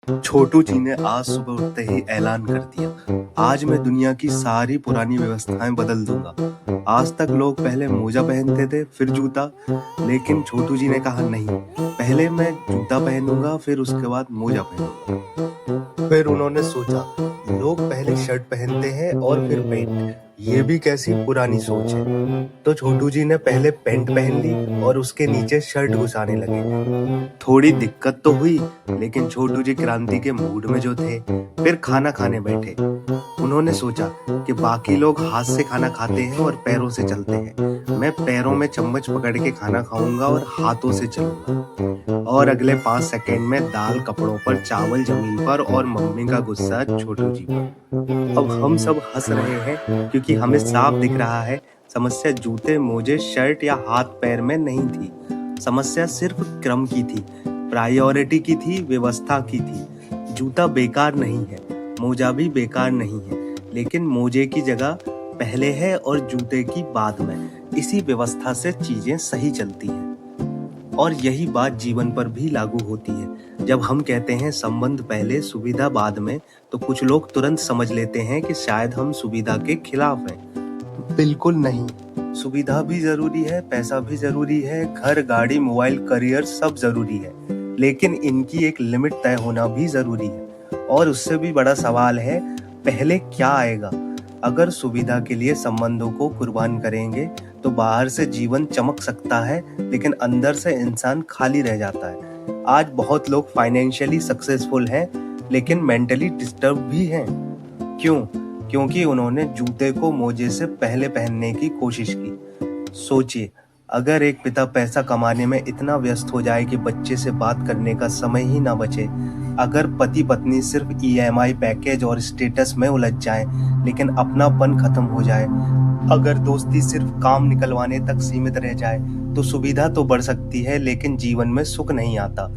छोटू जी ने आज सुबह उठते ही ऐलान कर दिया, आज मैं दुनिया की सारी पुरानी व्यवस्थाएं बदल दूंगा। आज तक लोग पहले मोजा पहनते थे, फिर जूता, लेकिन छोटू जी ने कहा नहीं, पहले मैं जूता पहनूंगा, फिर उसके बाद मोजा पहनूंगा। फिर उन्होंने सोचा, लोग पहले शर्ट पहनते हैं और फिर पैंट, ये भी कैसी पुरानी सोच है। तो छोटू जी ने पहले पैंट पहन ली और उसके नीचे शर्ट घुसाने लगे। थोड़ी दिक्कत तो हुई, लेकिन छोटू जी क्रांति के मूड में जो थे। फिर खाना खाने बैठे। उन्होंने सोचा कि बाकी लोग हाथ से खाना खाते हैं और पैरों से चलते हैं, मैं पैरों में चम्मच पकड़ के खाना खाऊंगा और हाथों से चलूंगा। और अगले 5 सेकंड में दाल कपड़ों पर, चावल जमीन पर और मम्मी का गुस्सा छोटू जी पर। अब हम सब हंस रहे हैं क्योंकि हमें साफ दिख रहा है, समस्या जूते, मोजे, शर्ट या हाथ पैर में नहीं थी। समस्या सिर्फ क्रम की थी, प्रायोरिटी की थी, व्यवस्था की थी। जूता बेकार नहीं है, मोजा भी बेकार नहीं है, लेकिन मोजे की जगह पहले है और जूते की बाद में। इसी व्यवस्था से चीजें सही चलती हैं। और यही बात जीवन पर भी लागू होती है। जब हम कहते हैं संबंध पहले सुविधा बाद में, तो कुछ लोग तुरंत समझ लेते हैं कि शायद हम सुविधा के खिलाफ हैं। बिल्कुल नहीं, सुविधा भी जरूरी है, पैसा भी जरूरी है, घर, गाड़ी, मोबाइल, करियर सब जरूरी है, लेकिन इनकी एक लिमिट तय होना भी जरूरी है। और उससे भी बड़ा सवाल है, पहले क्या आएगा। अगर सुविधा के लिए संबंधों को कुर्बान करेंगे तो बाहर से जीवन चमक सकता है, लेकिन अंदर से इंसान खाली रह जाता है। आज बहुत लोग फाइनेंशियली सक्सेसफुल हैं, लेकिन मेंटली डिस्टर्ब भी हैं। क्यों? क्योंकि उन्होंने जूते को मोजे से पहले पहनने की कोशिश की। सोचिए, अगर एक पिता पैसा कमाने में इतना व्यस्त हो जाए कि बच्चे से बात करने का समय ही ना बचे, अगर पति पत्नी सिर्फ ईएमआई, पैकेज और स्टेटस में उलझ जाए, लेकिन अपनापन खत्म हो जाए, अगर दोस्ती सिर्फ काम निकलवाने तक सीमित रह जाए, तो सुविधा तो बढ़ सकती है, लेकिन जीवन में सुख नहीं आता।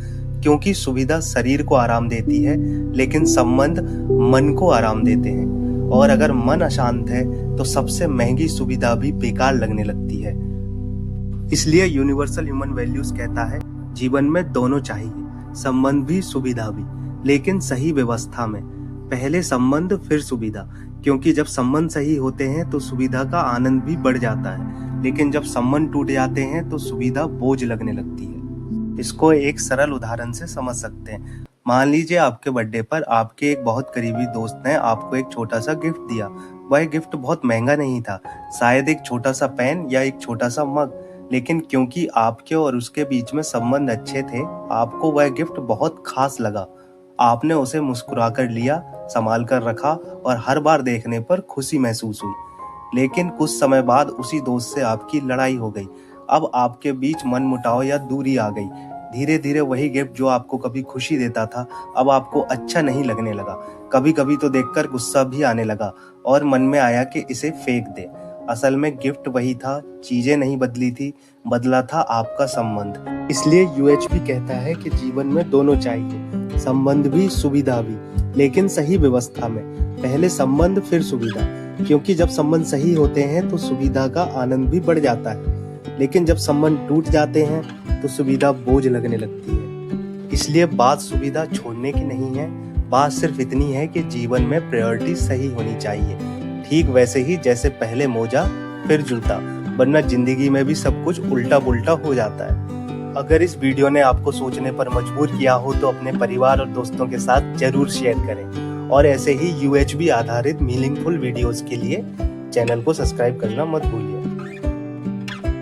क्योंकि सुविधा शरीर को आराम देती है, लेकिन संबंध मन को आराम देते हैं। और अगर मन अशांत है, तो सबसे महंगी सुविधा भी बेकार लगने लगती है। इसलिए यूनिवर्सल ह्यूमन वैल्यूज कहता है, जीवन में दोनों चाहिए, संबंध भी, सुविधा भी, लेकिन सही व्यवस्था में। पहले संबंध, फिर सुविधा। क्योंकि जब संबंध सही होते हैं तो सुविधा का आनंद भी बढ़ जाता है, लेकिन जब संबंध टूट जाते हैं तो सुविधा बोझ लगने लगती है। इसको एक सरल उदाहरण से समझ सकते हैं। मान लीजिए आपके बर्थडे पर आपके एक बहुत करीबी दोस्त ने आपको एक छोटा सा गिफ्ट दिया। वह गिफ्ट बहुत महंगा नहीं था, शायद एक छोटा सा पेन या एक छोटा सा मग, लेकिन क्योंकि आपके और उसके बीच में संबंध अच्छे थे, आपको वह गिफ्ट बहुत खास लगा। आपने उसे मुस्कुरा कर लिया, संभाल कर रखा और हर बार देखने पर खुशी महसूस हुई। लेकिन कुछ समय बाद उसी दोस्त से आपकी लड़ाई हो गई। अब आपके बीच मनमुटाव या दूरी आ गई। धीरे धीरे वही गिफ्ट जो आपको कभी खुशी देता था, अब आपको अच्छा नहीं लगने लगा। कभी कभी तो देखकर गुस्सा भी आने लगा और मन में आया कि इसे फेंक दे। असल में गिफ्ट वही था, चीजें नहीं बदली थी, बदला था आपका संबंध। इसलिए यूएचबी कहता है कि जीवन में दोनों चाहिए, संबंध भी, सुविधा भी, लेकिन सही व्यवस्था में। पहले संबंध, फिर सुविधा। क्योंकि जब संबंध सही होते हैं तो सुविधा का आनंद भी बढ़ जाता है, लेकिन जब संबंध टूट जाते हैं तो सुविधा बोझ लगने लगती है। इसलिए बात सुविधा छोड़ने की नहीं है, बात सिर्फ इतनी है कि जीवन में प्रायोरिटी सही होनी चाहिए। ठीक वैसे ही जैसे पहले मोजा, फिर जूता, वरना जिंदगी में भी सब कुछ उल्टा पुल्टा हो जाता है। अगर इस वीडियो ने आपको सोचने पर मजबूर किया हो तो अपने परिवार और दोस्तों के साथ जरूर शेयर करें। और ऐसे ही यूएचबी आधारित मीनिंगफुल वीडियोस के लिए चैनल को सब्सक्राइब करना मत भूलिए।